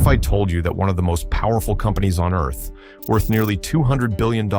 if I told you that one of the most powerful companies on Earth, worth nearly $200 billion,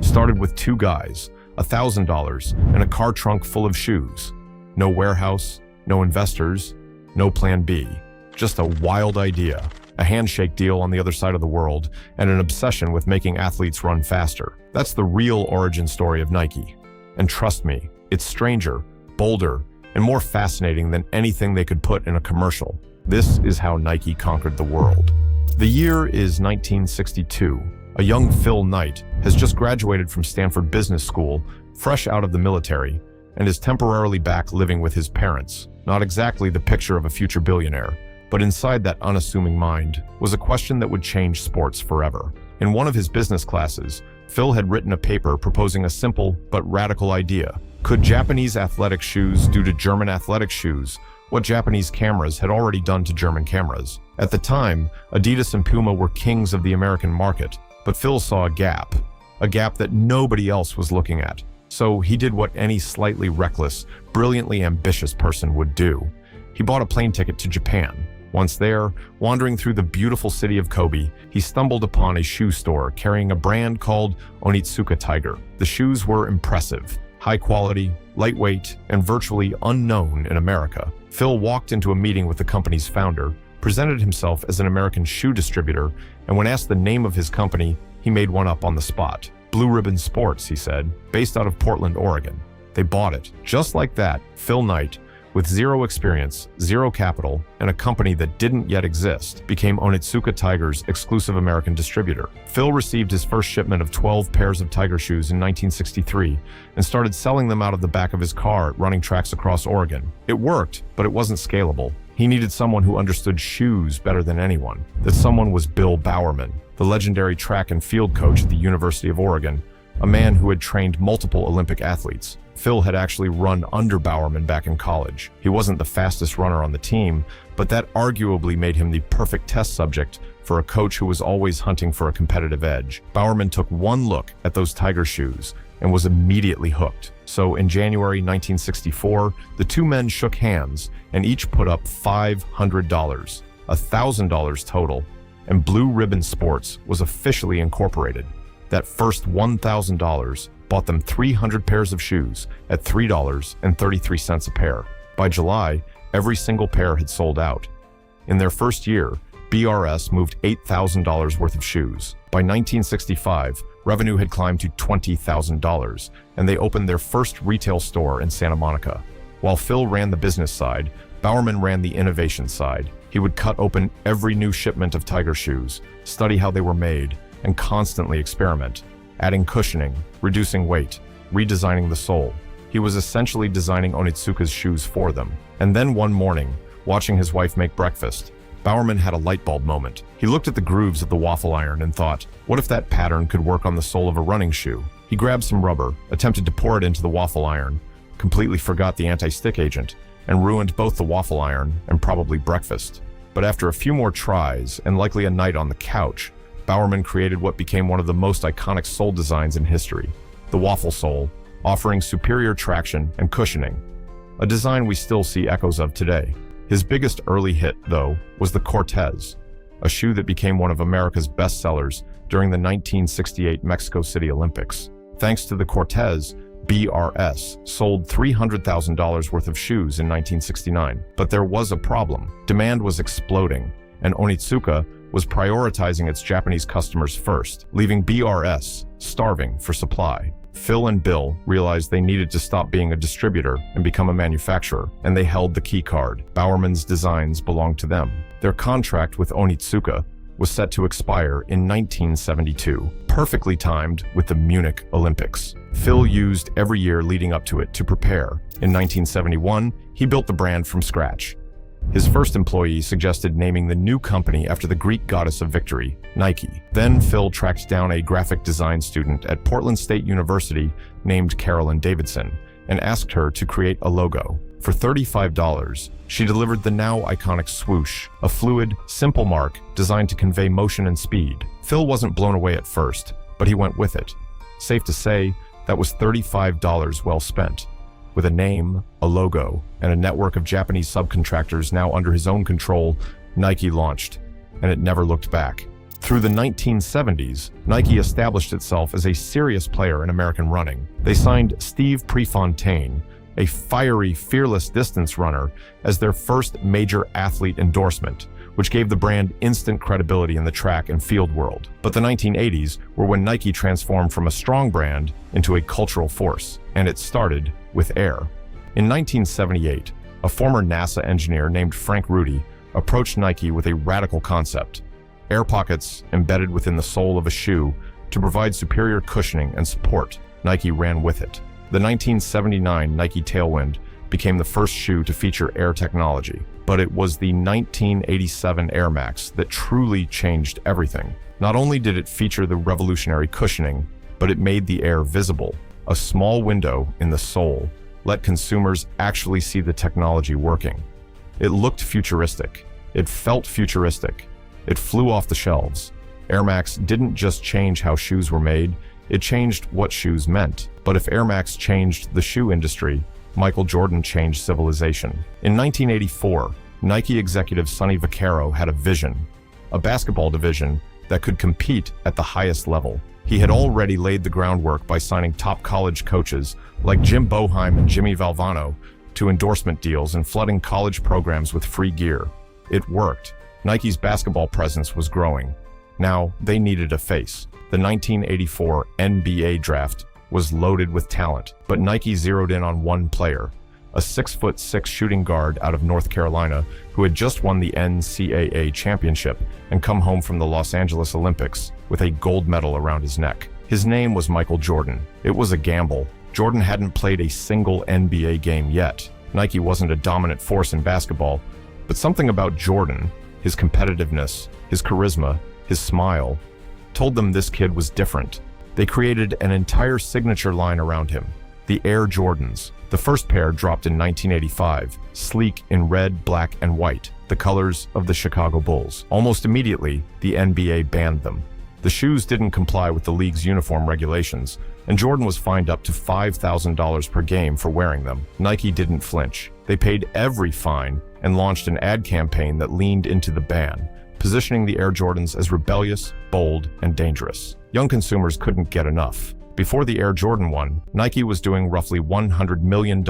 started with two guys, $1,000, and a car trunk full of shoes? No warehouse, no investors, no plan B. Just a wild idea, a handshake deal on the other side of the world, and an obsession with making athletes run faster. That's the real origin story of Nike. And trust me, it's stranger, bolder, and more fascinating than anything they could put in a commercial. This is how Nike conquered the world. The year is 1962. A young Phil Knight has just graduated from Stanford Business School, fresh out of the military, and is temporarily back living with his parents. Not exactly the picture of a future billionaire, but inside that unassuming mind was a question that would change sports forever. In one of his business classes, Phil had written a paper proposing a simple but radical idea. Could Japanese athletic shoes do to German athletic shoes what Japanese cameras had already done to German cameras? At the time, Adidas and Puma were kings of the American market, but Phil saw a gap that nobody else was looking at. So he did what any slightly reckless, brilliantly ambitious person would do. He bought a plane ticket to Japan. Once there, wandering through the beautiful city of Kobe, he stumbled upon a shoe store carrying a brand called Onitsuka Tiger. The shoes were impressive, high quality, lightweight, and virtually unknown in America. Phil walked into a meeting with the company's founder, presented himself as an American shoe distributor, and when asked the name of his company, he made one up on the spot. Blue Ribbon Sports, he said, based out of Portland, Oregon. They bought it. Just like that, Phil Knight, with zero experience, zero capital, and a company that didn't yet exist, became Onitsuka Tiger's exclusive American distributor. Phil received his first shipment of 12 pairs of Tiger shoes in 1963 and started selling them out of the back of his car at running tracks across Oregon. It worked, but it wasn't scalable. He needed someone who understood shoes better than anyone. That someone was Bill Bowerman, the legendary track and field coach at the University of Oregon, a man who had trained multiple Olympic athletes. Phil had actually run under Bowerman back in college. He wasn't the fastest runner on the team, but that arguably made him the perfect test subject for a coach who was always hunting for a competitive edge. Bowerman took one look at those Tiger shoes and was immediately hooked. So in January 1964, the two men shook hands and each put up $500, $1,000 total, and Blue Ribbon Sports was officially incorporated. That first $1,000 bought them 300 pairs of shoes at $3.33 a pair. By July, every single pair had sold out. In their first year, BRS moved $8,000 worth of shoes. By 1965, revenue had climbed to $20,000, and they opened their first retail store in Santa Monica. While Phil ran the business side, Bowerman ran the innovation side. He would cut open every new shipment of Tiger shoes, study how they were made, and constantly experiment, adding cushioning, reducing weight, redesigning the sole. He was essentially designing Onitsuka's shoes for them. And then one morning, watching his wife make breakfast, Bowerman had a light bulb moment. He looked at the grooves of the waffle iron and thought, what if that pattern could work on the sole of a running shoe? He grabbed some rubber, attempted to pour it into the waffle iron, completely forgot the anti-stick agent, and ruined both the waffle iron and probably breakfast. But after a few more tries, and likely a night on the couch, Bowerman created what became one of the most iconic sole designs in history, the waffle sole, offering superior traction and cushioning, a design we still see echoes of today. His biggest early hit, though, was the Cortez, a shoe that became one of America's best sellers during the 1968 Mexico City Olympics. Thanks to the Cortez, BRS sold $300,000 worth of shoes in 1969. But there was a problem. Demand was exploding, and Onitsuka was prioritizing its Japanese customers first, leaving BRS starving for supply. Phil and Bill realized they needed to stop being a distributor and become a manufacturer, and they held the key card. Bowerman's designs belonged to them. Their contract with Onitsuka was set to expire in 1972, perfectly timed with the Munich Olympics. Phil used every year leading up to it to prepare. In 1971, he built the brand from scratch. His first employee suggested naming the new company after the Greek goddess of victory, Nike. Then Phil tracked down a graphic design student at Portland State University named Carolyn Davidson and asked her to create a logo. For $35, she delivered the now iconic swoosh, a fluid, simple mark designed to convey motion and speed. Phil wasn't blown away at first, but he went with it. Safe to say, that was $35 well spent. With a name, a logo, and a network of Japanese subcontractors now under his own control, Nike launched. and it never looked back. Through the 1970s, Nike established itself as a serious player in American running. They signed Steve Prefontaine, a fiery, fearless distance runner, as their first major athlete endorsement, which gave the brand instant credibility in the track and field world. But the 1980s were when Nike transformed from a strong brand into a cultural force, and it started with Air. In 1978, a former NASA engineer named Frank Rudy approached Nike with a radical concept: air pockets embedded within the sole of a shoe to provide superior cushioning and support. Nike ran with it. The 1979 Nike Tailwind became the first shoe to feature Air technology, but it was the 1987 Air Max that truly changed everything. Not only did it feature the revolutionary cushioning, but it made the Air visible. A small window in the sole let consumers actually see the technology working. It looked futuristic. It felt futuristic. It flew off the shelves. Air Max didn't just change how shoes were made, it changed what shoes meant. But if Air Max changed the shoe industry, Michael Jordan changed civilization. In 1984, Nike executive Sonny Vaccaro had a vision, a basketball division that could compete at the highest level. He had already laid the groundwork by signing top college coaches like Jim Boeheim and Jimmy Valvano to endorsement deals and flooding college programs with free gear. It worked. Nike's basketball presence was growing. Now, they needed a face. The 1984 NBA draft was loaded with talent, but Nike zeroed in on one player, a 6'6" shooting guard out of North Carolina who had just won the NCAA championship and come home from the Los Angeles Olympics with a gold medal around his neck. His name was Michael Jordan. It was a gamble. Jordan hadn't played a single NBA game yet. Nike wasn't a dominant force in basketball, but something about Jordan, his competitiveness, his charisma, his smile, told them this kid was different. They created an entire signature line around him, the Air Jordans. The first pair dropped in 1985, sleek in red, black, and white, the colors of the Chicago Bulls. Almost immediately, the NBA banned them. The shoes didn't comply with the league's uniform regulations, and Jordan was fined up to $5,000 per game for wearing them. Nike didn't flinch. They paid every fine and launched an ad campaign that leaned into the ban, positioning the Air Jordans as rebellious, bold, and dangerous. Young consumers couldn't get enough. Before the Air Jordan 1, Nike was doing roughly $100 million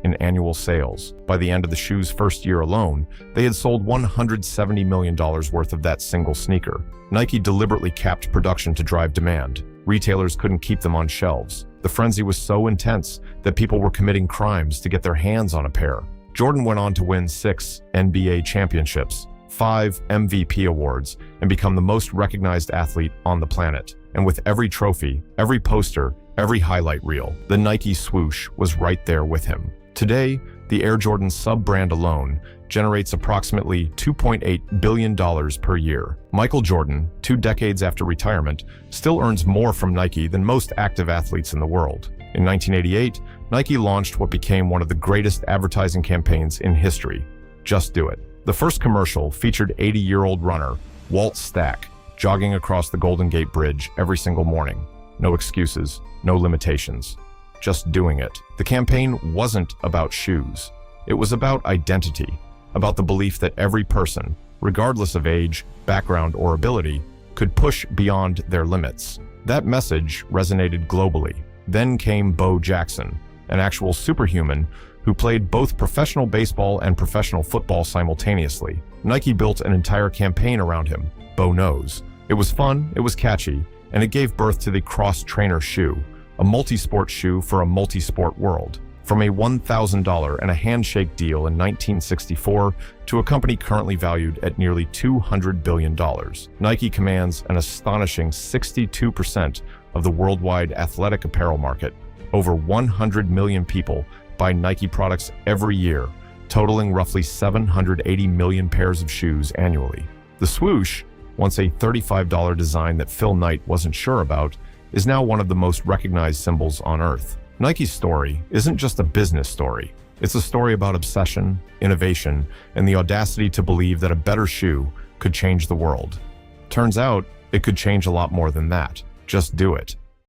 in annual sales. By the end of the shoe's first year alone, they had sold $170 million worth of that single sneaker. Nike deliberately capped production to drive demand. Retailers couldn't keep them on shelves. The frenzy was so intense that people were committing crimes to get their hands on a pair. Jordan went on to win 6 NBA championships, 5 MVP awards, and become the most recognized athlete on the planet. And with every trophy, every poster, every highlight reel, the Nike swoosh was right there with him. Today, the Air Jordan sub-brand alone generates approximately $2.8 billion per year. Michael Jordan, 2 decades after retirement, still earns more from Nike than most active athletes in the world. In 1988, Nike launched what became one of the greatest advertising campaigns in history, Just Do It. The first commercial featured 80-year-old runner Walt Stack jogging across the Golden Gate Bridge every single morning. No excuses, no limitations, just doing it. The campaign wasn't about shoes. It was about identity, about the belief that every person, regardless of age, background, or ability, could push beyond their limits. That message resonated globally. Then came Bo Jackson, an actual superhuman who played both professional baseball and professional football simultaneously. Nike built an entire campaign around him, Bo Knows. It was fun, it was catchy, and it gave birth to the cross-trainer shoe, a multi-sport shoe for a multi-sport world. From a $1,000 and a handshake deal in 1964 to a company currently valued at nearly $200 billion, Nike commands an astonishing 62% of the worldwide athletic apparel market. Over 100 million people buy Nike products every year, totaling roughly 780 million pairs of shoes annually. The swoosh, once a $35 design that Phil Knight wasn't sure about, is now one of the most recognized symbols on Earth. Nike's story isn't just a business story. It's a story about obsession, innovation, and the audacity to believe that a better shoe could change the world. Turns out, it could change a lot more than that. Just do it.